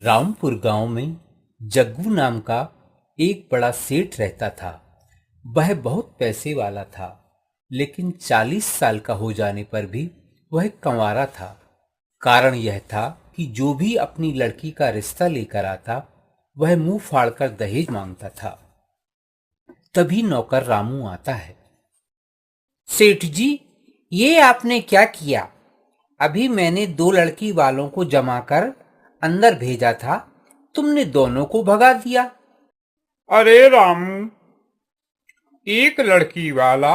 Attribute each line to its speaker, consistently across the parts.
Speaker 1: रामपुर गांव में जग्गू नाम का एक बड़ा सेठ रहता था। वह बहुत पैसे वाला था, लेकिन 40 साल का हो जाने पर भी वह कंवारा था। कारण यह था कि जो भी अपनी लड़की का रिश्ता लेकर आता, वह मुंह फाड़कर दहेज मांगता था। तभी नौकर रामू आता है। सेठ जी, ये आपने क्या किया? अभी मैंने 2 लड़की वालों को जमा कर अंदर भेजा था, तुमने दोनों को भगा दिया।
Speaker 2: अरे रामू, एक लड़की वाला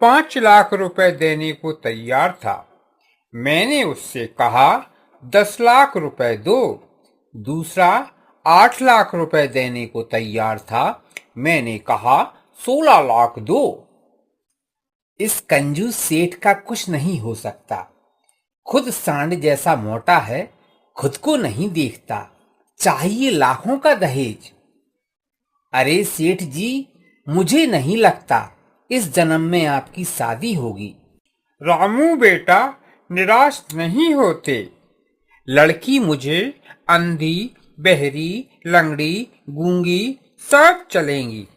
Speaker 2: 5 लाख रुपए देने को तैयार था। मैंने उससे कहा 10 लाख रुपए दो। दूसरा 8 लाख रुपए देने को तैयार था। मैंने कहा 16 लाख दो।
Speaker 1: इस कंजूस सेठ का कुछ नहीं हो सकता। खुद सांड जैसा मोटा है, खुद को नहीं देखता, चाहिए लाखों का दहेज। अरे सेठ जी, मुझे नहीं लगता इस जन्म में आपकी शादी होगी।
Speaker 2: रामू बेटा, निराश नहीं होते। लड़की मुझे अंधी, बहरी, लंगड़ी, गूंगी सब चलेंगी,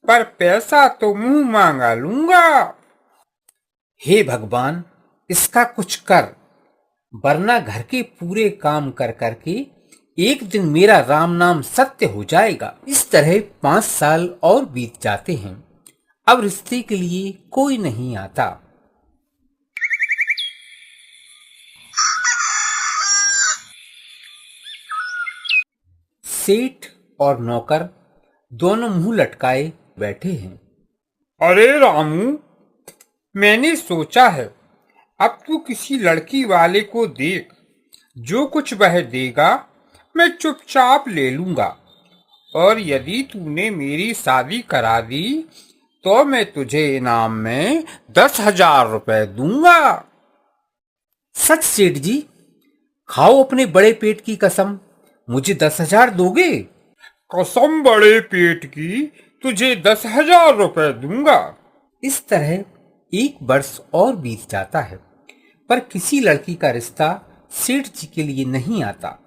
Speaker 2: पर पैसा तो मुंह मांगा लूंगा।
Speaker 1: हे भगवान, इसका कुछ कर, वरना घर के पूरे काम कर करके एक दिन मेरा राम नाम सत्य हो जाएगा। इस तरह 5 साल और बीत जाते हैं। अब रिश्ते के लिए कोई नहीं आता। सेठ और नौकर दोनों मुंह लटकाए बैठे हैं।
Speaker 2: अरे रामू, मैंने सोचा है, अब तू किसी लड़की वाले को देख, जो कुछ वह देगा मैं चुपचाप ले लूंगा, और यदि तूने मेरी शादी करा दी तो मैं तुझे इनाम में 10,000 रुपए दूंगा।
Speaker 1: सच सेठ जी? खाओ अपने बड़े पेट की कसम, मुझे 10,000 दोगे?
Speaker 2: कसम बड़े पेट की, तुझे 10,000 रुपए दूंगा।
Speaker 1: इस तरह 1 वर्ष और बीत जाता है, पर किसी लड़की का रिश्ता सेठ जी के लिए नहीं आता।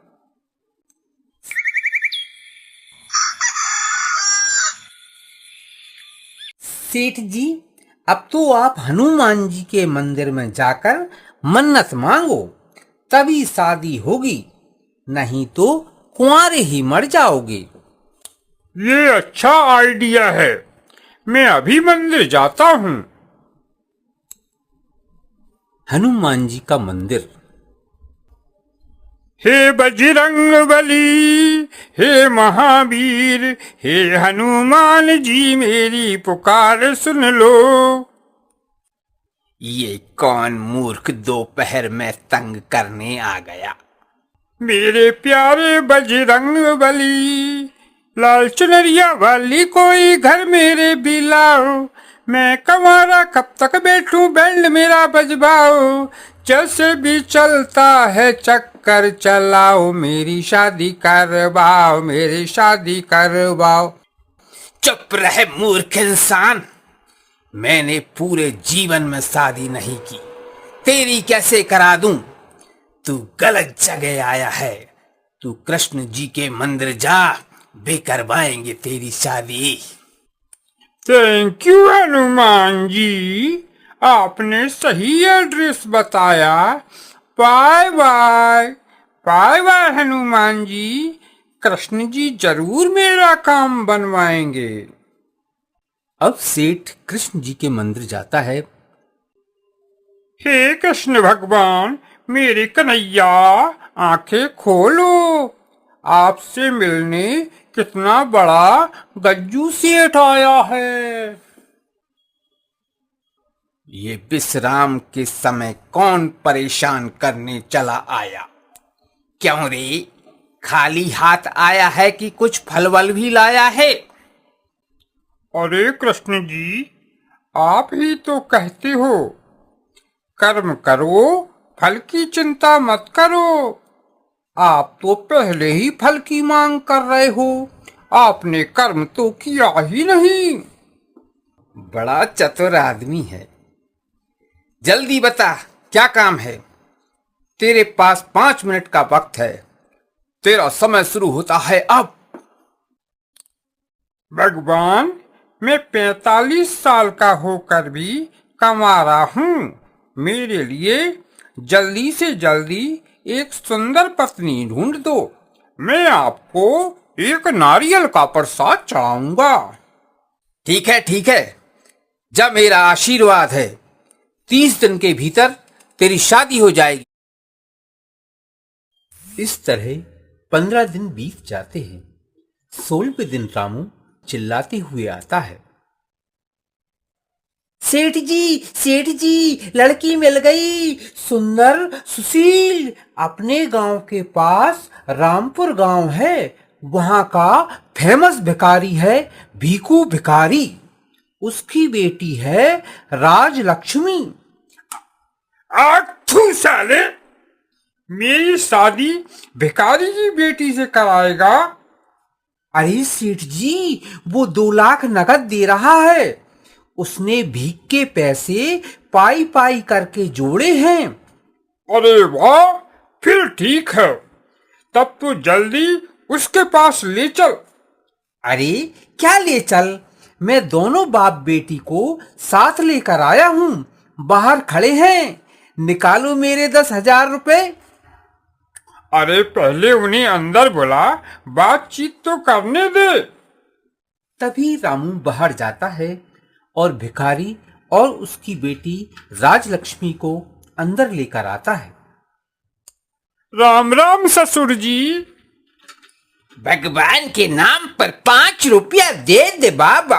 Speaker 1: सेठ जी, अब तो आप हनुमान जी के मंदिर में जाकर मन्नत मांगो, तभी शादी होगी, नहीं तो कुंवारे ही मर जाओगे।
Speaker 2: ये अच्छा आइडिया है, मैं अभी मंदिर जाता हूँ।
Speaker 1: हनुमान जी का मंदिर।
Speaker 2: हे बजरंग बली, हे महावीर, हे हनुमान जी, मेरी पुकार सुन लो।
Speaker 1: ये कौन मूर्ख दोपहर में तंग करने आ गया?
Speaker 2: मेरे प्यारे बजरंग बली, लाल चुनरिया वाली कोई घर मेरे भी लाओ। मैं कंवारा कब तक बैठूं, बैंड मेरा बजवाओ। जैसे भी चलता है चक्कर चलाओ, मेरी शादी करवाओ, मेरी शादी करवाओ।
Speaker 1: चुप रहे मूर्ख इंसान, मैंने पूरे जीवन में शादी नहीं की, तेरी कैसे करा दूं? तू गलत जगह आया है। तू कृष्ण जी के मंदिर जा, वे करवाएंगे तेरी शादी।
Speaker 2: थैंक यू हनुमान जी, आपने सही एड्रेस बताया। Bye bye. Bye bye Hanuman ji, Krishna ji जरूर मेरा काम बनवाएंगे।
Speaker 1: अब सेठ कृष्ण जी के मंदिर जाता है।
Speaker 2: हे कृष्ण भगवान, मेरे कन्हैया, आंखें खोलो। आपसे मिलने कितना बड़ा गज्जू सेठ आया है।
Speaker 1: ये विश्राम के समय कौन परेशान करने चला आया? क्यों रे, खाली हाथ आया है कि कुछ फल वल भी लाया है?
Speaker 2: अरे कृष्ण जी, आप ही तो कहते हो, कर्म करो, फल की चिंता मत करो। आप तो पहले ही फल की मांग कर रहे हो, आपने कर्म तो किया ही नहीं।
Speaker 1: बड़ा चतुर आदमी है। जल्दी बता, क्या काम है? तेरे पास 5 मिनट का वक्त है। तेरा समय शुरू होता है अब।
Speaker 2: भगवान, मैं 45 साल का होकर भी कमा रहा हूँ। मेरे लिए जल्दी से जल्दी एक सुंदर पत्नी ढूंढ दो। मैं आपको एक नारियल का प्रसाद चढ़ाऊंगा।
Speaker 1: ठीक है, जब मेरा आशीर्वाद है, 30 दिन के भीतर तेरी शादी हो जाएगी। इस तरह 15 दिन बीत जाते हैं। 16वें दिन रामू चिल्लाते हुए आता है। सेठ जी, लड़की मिल गई, सुंदर सुशील। अपने गांव के पास रामपुर गांव है, वहां का फेमस भिखारी है भीखू भिखारी। उसकी बेटी है राजलक्ष्मी।
Speaker 2: आठू साले, मेरी शादी भिखारी की बेटी से कराएगा?
Speaker 1: अरे सेठ जी, वो 2 लाख नकद दे रहा है। उसने भीख के पैसे पाई पाई करके जोड़े हैं।
Speaker 2: अरे वाह, फिर ठीक है। तब तो जल्दी उसके पास ले चल।
Speaker 1: अरे क्या ले चल, मैं दोनों बाप बेटी को साथ लेकर आया हूँ। बाहर खड़े हैं, निकालो मेरे 10,000 रुपए।
Speaker 2: अरे पहले उन्हें अंदर बुला, बातचीत तो करने दे।
Speaker 1: तभी रामू बाहर जाता है और भिखारी और उसकी बेटी राजलक्ष्मी को अंदर लेकर आता है।
Speaker 2: राम राम ससुर जी।
Speaker 1: भगवान के नाम पर 5 रुपया दे दे बाबा।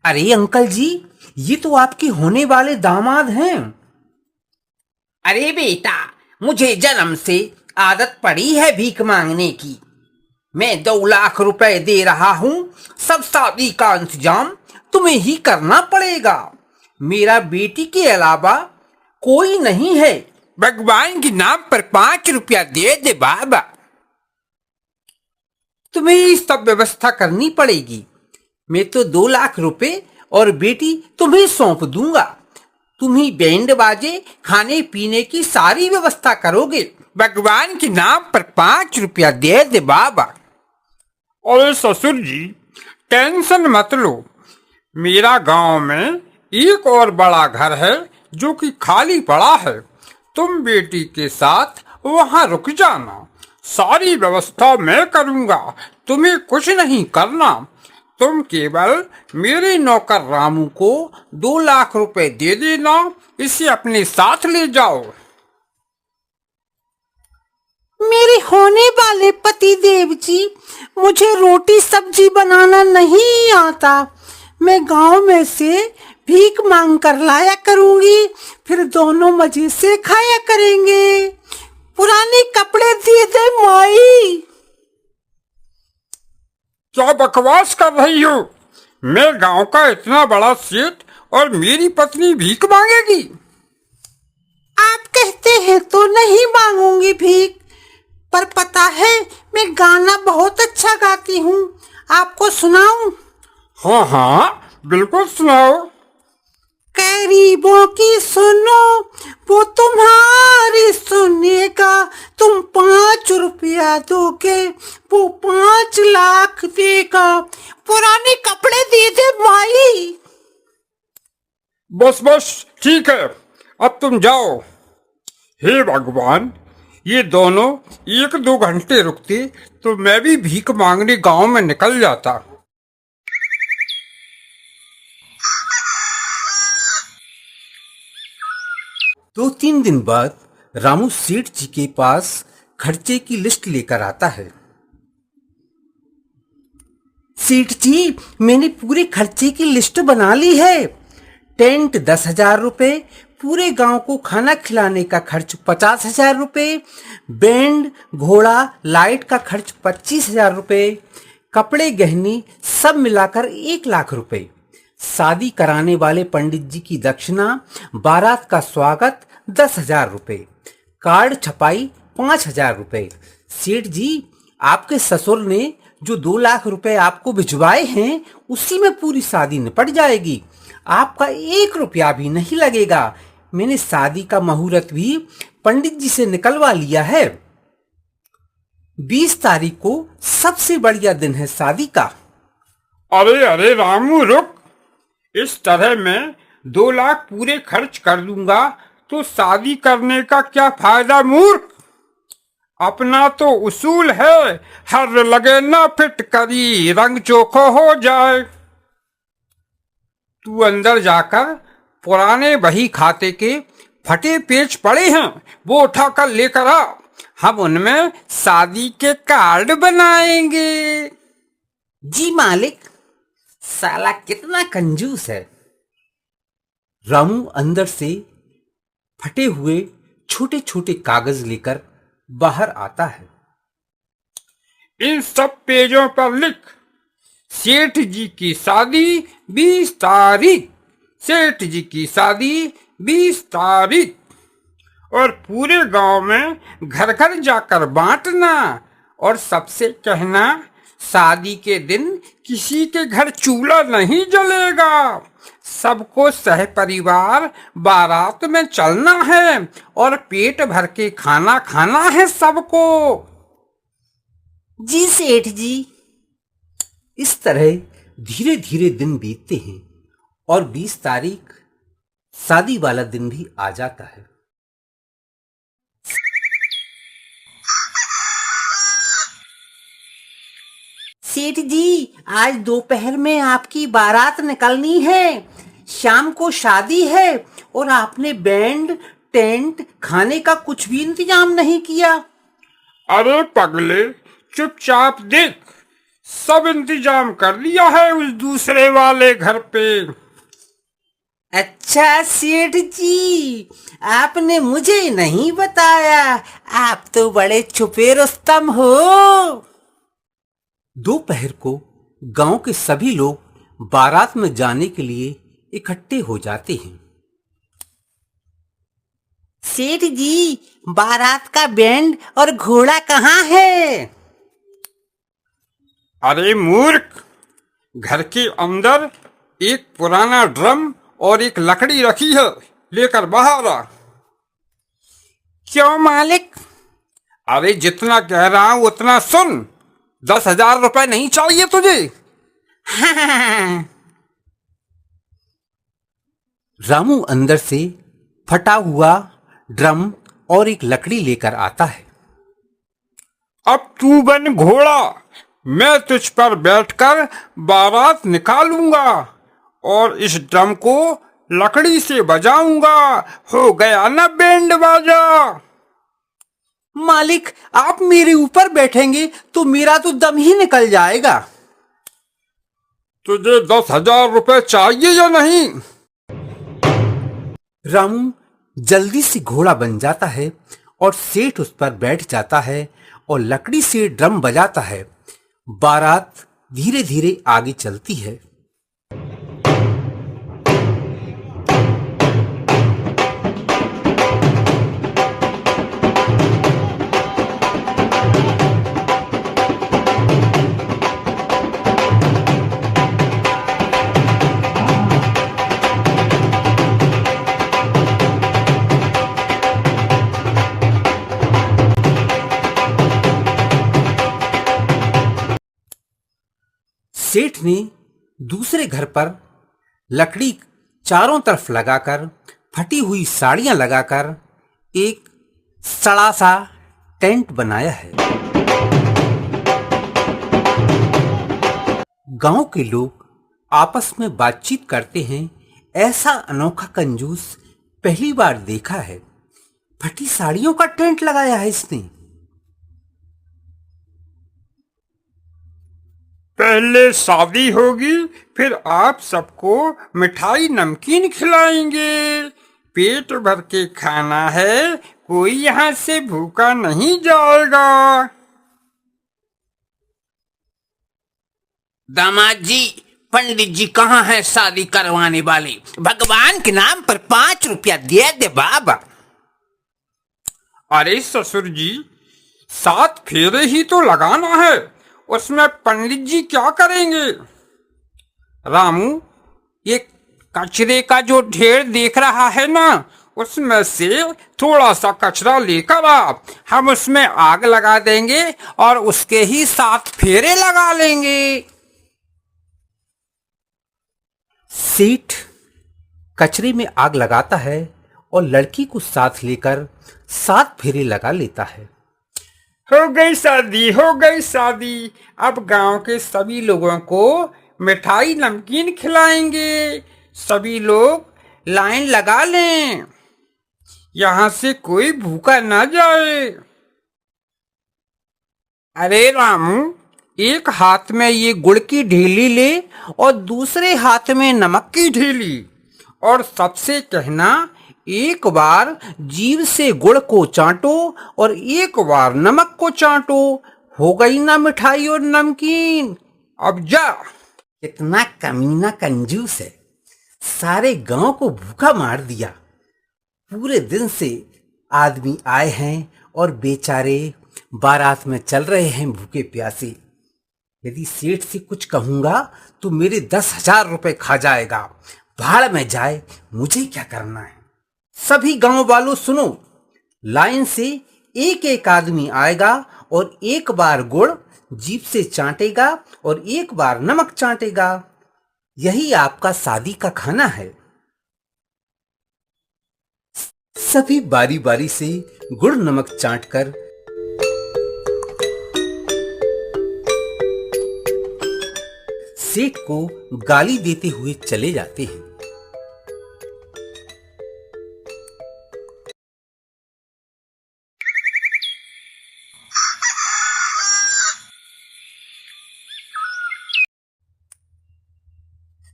Speaker 1: अरे अंकल जी, ये तो आपके होने वाले दामाद हैं। अरे बेटा, मुझे जन्म से आदत पड़ी है भीख मांगने की। मैं 2 लाख रुपए दे रहा हूँ, सब शादी का इंतजाम तुम्हें ही करना पड़ेगा। मेरा बेटी के अलावा कोई नहीं है। भगवान के नाम पर 5 रुपया दे दे बाबा। तुम्हें ही सब व्यवस्था करनी पड़ेगी। मैं तो 2 लाख रुपए और बेटी तुम्हें सौंप दूंगा। तुम ही बैंड बाजे, खाने पीने की सारी व्यवस्था करोगे। भगवान के नाम पर 5 रुपया दे दे बाबा।
Speaker 2: अरे ससुर जी, टेंशन मत लो। मेरा गांव में एक और बड़ा घर है जो कि खाली पड़ा है। तुम बेटी के साथ वहां रुक जाना। सारी व्यवस्था मैं करूंगा, तुम्हें कुछ नहीं करना। तुम केवल मेरे नौकर रामू को 2 लाख रुपए दे देना, इसे अपने साथ ले जाओ।
Speaker 3: मेरे होने वाले पति देव जी, मुझे रोटी सब्जी बनाना नहीं आता। मैं गांव में से भीख मांग कर लाया करूंगी, फिर दोनों मजे से खाया करेंगे। पुराने कपड़े दे दे माई।
Speaker 2: क्या बकवास कर रही हो? मैं गांव का इतना बड़ा सेठ और मेरी पत्नी भीख मांगेगी?
Speaker 3: आप कहते हैं तो नहीं मांगूंगी भीख, पर पता है मैं गाना बहुत अच्छा गाती हूँ। आपको सुनाऊं?
Speaker 2: हाँ हाँ, बिल्कुल सुनाओ।
Speaker 3: गरीबों की सुनो, वो तुम्हारी सुनेगा। तुम 5 रुपया दोगे, वो 5 लाख देगा। पुराने कपड़े दे दे माई।
Speaker 2: बस बस ठीक है, अब तुम जाओ। हे भगवान, ये दोनों 1-2 घंटे रुकते तो मैं भी भीख मांगने गांव में निकल जाता।
Speaker 1: 2-3 दिन बाद रामू सेठ जी के पास खर्चे की लिस्ट लेकर आता है। सेठ जी, मैंने पूरे खर्चे की लिस्ट बना ली है। टेंट 10,000 रुपए, पूरे गांव को खाना खिलाने का खर्च 50,000 रुपए, बैंड घोड़ा लाइट का खर्च 25,000 रुपए, कपड़े गहनी सब मिलाकर 1 लाख रुपए, शादी कराने वाले पंडित जी की दक्षिणा, बारात का स्वागत 10,000 रुपए, कार्ड छपाई 5,000 रुपए। सेठ जी, आपके ससुर ने जो 2 लाख रुपए आपको भिजवाए हैं, उसी में पूरी शादी निपट जाएगी। आपका 1 रुपया भी नहीं लगेगा। मैंने शादी का मुहूर्त भी पंडित जी से निकलवा लिया है। 20 तारीख को सबसे बढ़िया दिन है शादी का।
Speaker 2: अरे अरे रामू रुक, इस तरह मैं 2 लाख पूरे खर्च कर दूंगा तो शादी करने का क्या फायदा मूर्ख। अपना तो उसूल है, हर लगे ना फिटकरी, रंग चोखो हो जाए। तू अंदर जाकर पुराने बही खाते के फटे पेज पड़े हैं, वो उठाकर लेकर आ, हम उनमें शादी के कार्ड बनाएंगे।
Speaker 1: जी मालिक, साला कितना कंजूस है। रामू अंदर से फटे हुए छोटे छोटे कागज लेकर बाहर आता है।
Speaker 2: इन सब पेजों पर लिख, सेठ जी की शादी 20 तारीख, सेठ जी की शादी 20 तारीख। और पूरे गांव में घर घर जाकर बांटना और सबसे कहना शादी के दिन किसी के घर चूल्हा नहीं जलेगा, सबको सह परिवार बारात में चलना है और पेट भर के खाना खाना है सबको।
Speaker 1: जी सेठ जी। इस तरह धीरे धीरे दिन बीतते हैं और 20 तारीख शादी वाला दिन भी आ जाता है। सेठ जी, आज दोपहर में आपकी बारात निकलनी है, शाम को शादी है और आपने बैंड टेंट खाने का कुछ भी इंतजाम नहीं किया।
Speaker 2: अरे पगले, चुपचाप देख, सब इंतजाम कर लिया है उस दूसरे वाले घर पे।
Speaker 1: अच्छा सेठ जी, आपने मुझे नहीं बताया, आप तो बड़े छुपे रुस्तम हो। दोपहर को गांव के सभी लोग बारात में जाने के लिए इकट्ठे हो जाते हैं। सेठ जी, बारात का बैंड और घोड़ा कहाँ है?
Speaker 2: अरे मूर्ख, घर के अंदर एक पुराना ड्रम और एक लकड़ी रखी है, लेकर बाहर आ।
Speaker 1: क्यों मालिक?
Speaker 2: अरे जितना कह रहा हूं उतना सुन, 10,000 रुपए नहीं चाहिए तुझे?
Speaker 1: रामू अंदर से फटा हुआ ड्रम और एक लकड़ी लेकर आता है।
Speaker 2: अब तू बन घोड़ा, मैं तुझ पर बैठकर बारात निकालूंगा और इस ड्रम को लकड़ी से बजाऊंगा। हो गया ना बैंड बाजा।
Speaker 1: मालिक, आप मेरे ऊपर बैठेंगे तो मेरा तो दम ही निकल जाएगा।
Speaker 2: तुझे 10,000 रुपए चाहिए या नहीं?
Speaker 1: रामू जल्दी से घोड़ा बन जाता है और सेठ उस पर बैठ जाता है और लकड़ी से ड्रम बजाता है। बारात धीरे धीरे आगे चलती है। सेठ ने दूसरे घर पर लकड़ी चारों तरफ लगाकर, फटी हुई साड़ियां लगाकर एक सड़ा सा टेंट बनाया है। गांव के लोग आपस में बातचीत करते हैं, ऐसा अनोखा कंजूस पहली बार देखा है। फटी साड़ियों का टेंट लगाया है इसने।
Speaker 2: पहले शादी होगी, फिर आप सबको मिठाई नमकीन खिलाएंगे। पेट भर के खाना है, कोई यहाँ से भूखा नहीं जाएगा।
Speaker 4: दामाद जी, पंडित जी कहाँ हैं शादी करवाने वाले? भगवान के नाम पर 5 रुपया दे दे बाबा।
Speaker 2: अरे ससुर जी, 7 फेरे ही तो लगाना है, उसमें पंडित जी क्या करेंगे? रामू, ये कचरे का जो ढेर देख रहा है ना, उसमें से थोड़ा सा कचरा लेकर आ, हम उसमें आग लगा देंगे और उसके ही 7 फेरे लगा लेंगे।
Speaker 1: सेठ कचरे में आग लगाता है और लड़की को साथ लेकर 7 फेरे लगा लेता है।
Speaker 2: हो गई शादी, हो गई शादी। अब गांव के सभी लोगों को मिठाई नमकीन खिलाएंगे। सभी लोग लाइन लगा लें, यहां से कोई भूखा ना जाए। अरे रामू, एक हाथ में ये गुड़ की ढेली ले और दूसरे हाथ में नमक की ढेली, और सबसे कहना एक बार जीभ से गुड़ को चाटो और एक बार नमक को चाटो। हो गई ना मिठाई और नमकीन। अब जा।
Speaker 1: कितना कमीना कंजूस है, सारे गांव को भूखा मार दिया। पूरे दिन से आदमी आए हैं और बेचारे बारात में चल रहे हैं भूखे प्यासे। यदि सेठ से कुछ कहूंगा तो मेरे 10,000 रुपए खा जाएगा। भाड़ में जाए, मुझे क्या करना है। सभी गांव वालों सुनो, लाइन से एक एक आदमी आएगा और एक बार गुड़ जीभ से चाटेगा और एक बार नमक चाटेगा। यही आपका शादी का खाना है। सभी बारी बारी से गुड़ नमक चाटकर सेठ को गाली देते हुए चले जाते हैं।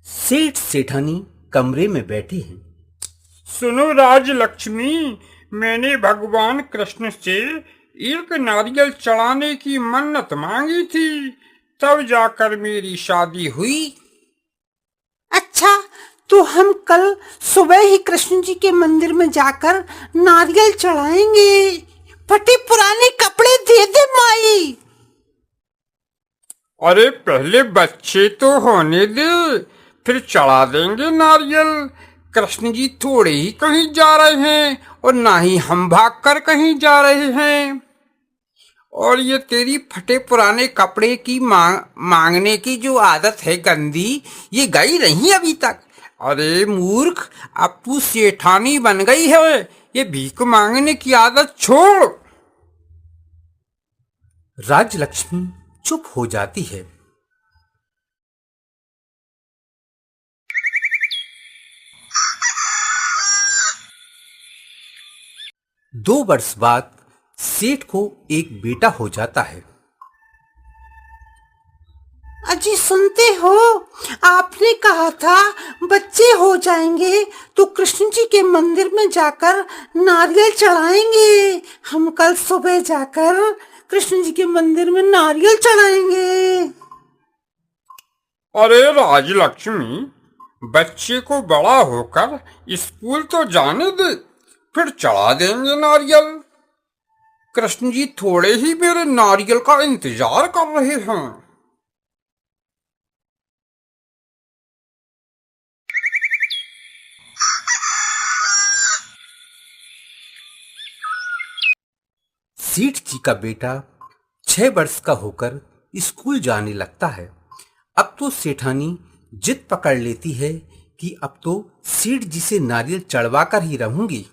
Speaker 1: सेठ सेठानी कमरे में बैठे हैं।
Speaker 2: सुनो राजलक्ष्मी, मैंने भगवान कृष्ण से एक नारियल चढ़ाने की मन्नत मांगी थी, तब जाकर मेरी शादी हुई।
Speaker 3: अच्छा, तो हम कल सुबह ही कृष्ण जी के मंदिर में जाकर नारियल चढ़ाएंगे। फटे पुराने कपड़े दे दे माई।
Speaker 2: अरे पहले बच्चे तो होने दे, फिर चढ़ा देंगे नारियल। कृष्ण जी थोड़े ही कहीं जा रहे हैं और ना ही हम भागकर कहीं जा रहे हैं। और ये तेरी फटे पुराने कपड़े की मांगने की जो आदत है गंदी, ये गई नहीं अभी तक। अरे मूर्ख, अब तू सेठानी बन गई है, ये भीख मांगने की आदत छोड़।
Speaker 1: राजलक्ष्मी चुप हो जाती है। 2 वर्ष बाद सेठ को एक बेटा हो जाता है।
Speaker 3: अजी सुनते हो, आपने कहा था बच्चे हो जाएंगे तो कृष्ण जी के मंदिर में जाकर नारियल चढ़ाएंगे। हम कल सुबह जाकर कृष्ण जी के मंदिर में नारियल चढ़ाएंगे।
Speaker 2: अरे राजलक्ष्मी, बच्चे को बड़ा होकर स्कूल तो जाने दे, फिर चढ़ा देंगे नारियल। कृष्ण जी थोड़े ही मेरे नारियल का इंतजार कर रहे हैं।
Speaker 1: सेठ जी का बेटा 6 वर्ष का होकर स्कूल जाने लगता है। अब तो सेठानी जिद पकड़ लेती है कि अब तो सेठ जी से नारियल चढ़वाकर ही रहूंगी।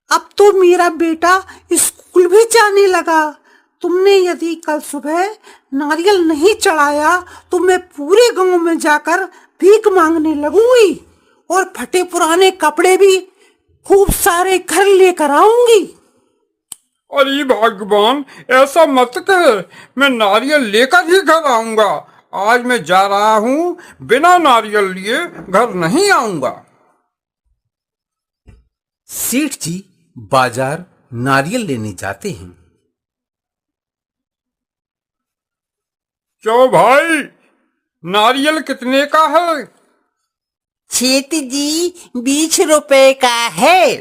Speaker 3: अब तो मेरा बेटा स्कूल भी जाने लगा। तुमने यदि कल सुबह नारियल नहीं चढ़ाया तो मैं पूरे गांव में जाकर भीख मांगने लगूंगी और फटे पुराने कपड़े भी खूब सारे घर लेकर आऊंगी।
Speaker 2: अरे भगवान, ऐसा मत कह, मैं नारियल लेकर ही घर आऊंगा। आज मैं जा रहा हूं, बिना नारियल लिए घर नहीं आऊंगा।
Speaker 1: सेठ जी बाजार नारियल लेने जाते हैं।
Speaker 2: क्यों भाई, नारियल कितने का है?
Speaker 3: सेठ जी 20 रुपए का है।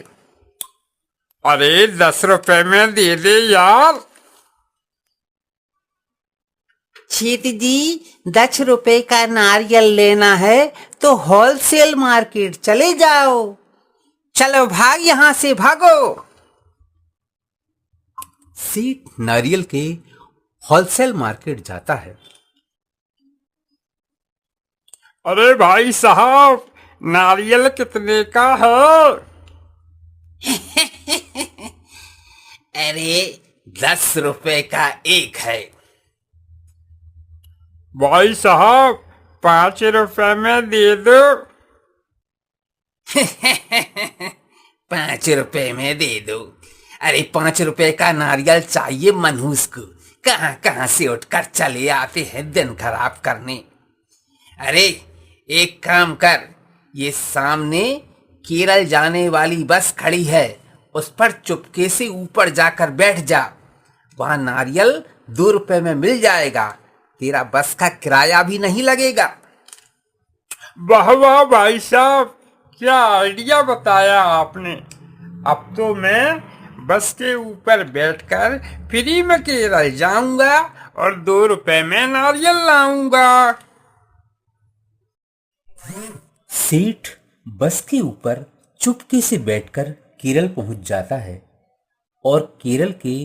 Speaker 2: अरे 10 रुपए में दे दे यार।
Speaker 3: सेठ जी 10 रुपए का नारियल लेना है तो होलसेल मार्केट चले जाओ।
Speaker 4: चलो भाग यहाँ से, भागो।
Speaker 1: सेठ नारियल के होलसेल मार्केट जाता है।
Speaker 2: अरे भाई साहब, नारियल कितने का है?
Speaker 4: अरे 10 रुपए का एक है।
Speaker 2: भाई साहब, 5 रुपए में दे दो।
Speaker 4: 5 रुपए में दे दो? अरे 5 रुपए का नारियल चाहिए मनहूस को, कहाँ कहाँ से उठकर चले आते हैं दिन खराब करने। अरे एक काम कर, ये सामने केरल जाने वाली बस खड़ी है, उस पर चुपके से ऊपर जाकर बैठ जा। वहां नारियल 2 रुपए में मिल जाएगा, तेरा बस का किराया भी नहीं लगेगा।
Speaker 2: वाह वाह भाई साहब, क्या आइडिया बताया आपने। अब तो मैं बस के ऊपर बैठकर फ्री में केरल जाऊंगा और 2 रुपए में नारियल लाऊंगा।
Speaker 1: सेठ बस के ऊपर चुपके से बैठकर केरल पहुंच जाता है और केरल के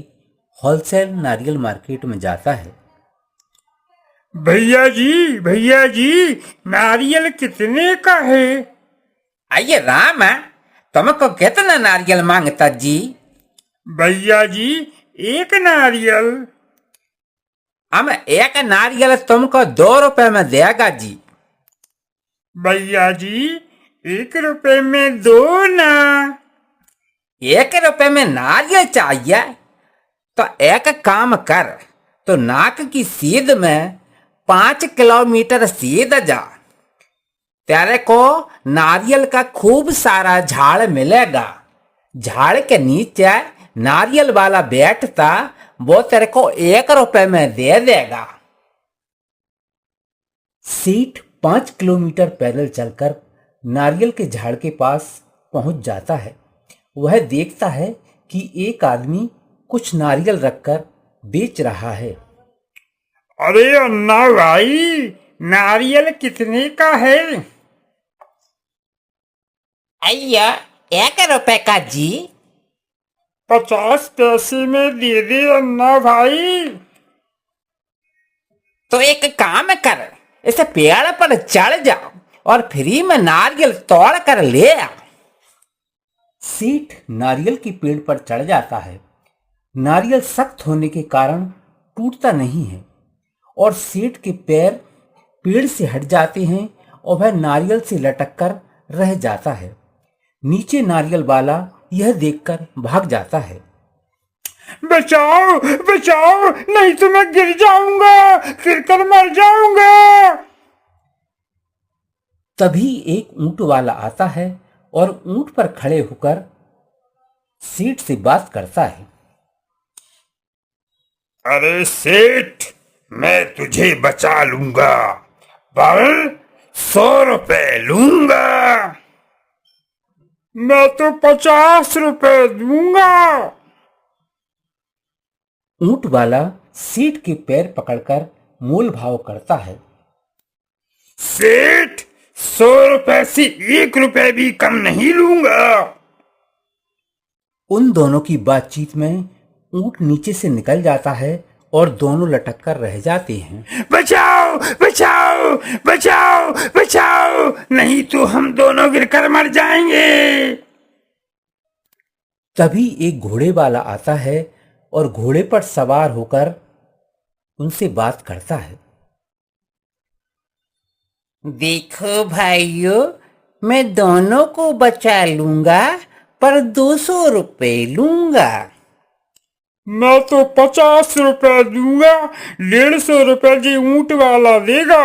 Speaker 1: होलसेल नारियल मार्केट में जाता है।
Speaker 2: भैया जी, नारियल कितने का है?
Speaker 4: आइए राम, तुमको कितना नारियल मांगता जी?
Speaker 2: भैया जी, एक नारियल।
Speaker 4: हम एक नारियल तुमको 2 रुपए में देगा जी।
Speaker 2: भैया जी, 1 रुपए में दो ना।
Speaker 4: 1 रुपए में नारियल चाहिए तो एक काम कर, तो नाक की सीध में 5 किलोमीटर सीध जा, तेरे को नारियल का खूब सारा झाड़ मिलेगा। झाड़ के नीचे नारियल वाला बैठता, वो तेरे को 1 रुपए में दे देगा।
Speaker 1: सेठ 5 किलोमीटर पैदल चलकर नारियल के झाड़ के पास पहुंच जाता है। वह देखता है कि एक आदमी कुछ नारियल रखकर बेच रहा है।
Speaker 2: अरे अन्ना भाई, नारियल कितने का है?
Speaker 4: अय्या 1 रुपए का जी।
Speaker 2: 50 पैसे में दे दे अन्ना भाई।
Speaker 4: तो एक काम कर, इसे पेड़ पर चढ़ जा और फ्री में नारियल तोड़ कर ले आ।
Speaker 1: सेठ नारियल के पेड़ पर चढ़ जाता है। नारियल सख्त होने के कारण टूटता नहीं है और सेठ के पैर पेड़ से हट जाते हैं और वह नारियल से लटक कर रह जाता है। नीचे नारियल वाला यह देखकर भाग जाता है।
Speaker 2: बचाओ बचाओ, नहीं तो मैं गिर जाऊंगा, गिर कर मर जाऊंगा।
Speaker 1: तभी एक ऊंट वाला आता है और ऊंट पर खड़े होकर सेठ से बात करता है।
Speaker 2: अरे सेठ, मैं तुझे बचा लूंगा, पर 100 रुपए लूंगा। मैं तो 50 रुपए दूंगा।
Speaker 1: ऊंट वाला सेठ के पैर पकड़कर मोल भाव करता है।
Speaker 2: सेठ, 100 रुपए से 1 रुपए भी कम नहीं लूंगा।
Speaker 1: उन दोनों की बातचीत में ऊंट नीचे से निकल जाता है और दोनों लटक कर रह जाते हैं।
Speaker 2: बचाओ बचाओ बचाओ बचाओ, नहीं तो हम दोनों गिरकर मर जाएंगे।
Speaker 1: तभी एक घोड़े वाला आता है और घोड़े पर सवार होकर उनसे बात करता है।
Speaker 4: देखो भाइयों, मैं दोनों को बचा लूंगा, पर 200 रुपए लूंगा।
Speaker 2: मैं तो 50 रुपए दूंगा, 150 रुपए जी ऊंट वाला देगा।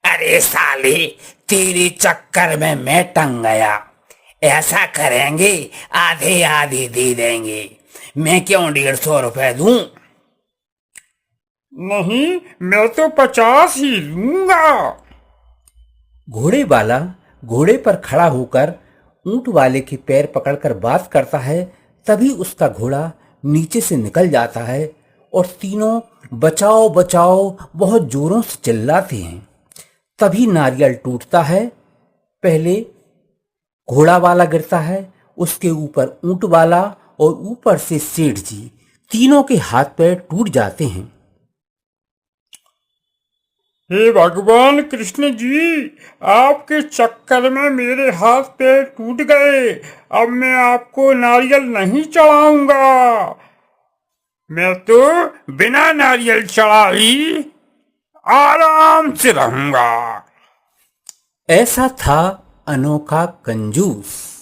Speaker 4: अरे साले, तेरे चक्कर में मैं टंग गया। ऐसा करेंगे, आधे आधे दे देंगे। मैं क्यों 150 रुपए दूं?
Speaker 2: नहीं, मैं तो 50 ही दूंगा।
Speaker 1: घोड़े वाला घोड़े पर खड़ा होकर ऊंट वाले के पैर पकड़कर बात करता है। तभी उसका घोड़ा नीचे से निकल जाता है और तीनों बचाओ बचाओ बहुत जोरों से चिल्लाते हैं। तभी नारियल टूटता है। पहले घोड़ा वाला गिरता है, उसके ऊपर ऊंट वाला और ऊपर से सेठ जी, तीनों के हाथ पैर टूट जाते हैं।
Speaker 2: हे भगवान कृष्ण जी, आपके चक्कर में मेरे हाथ पैर टूट गए। अब मैं आपको नारियल नहीं चढ़ाऊंगा। मैं तो बिना नारियल चढ़ाई आराम से रहूंगा।
Speaker 1: ऐसा था अनोखा कंजूस।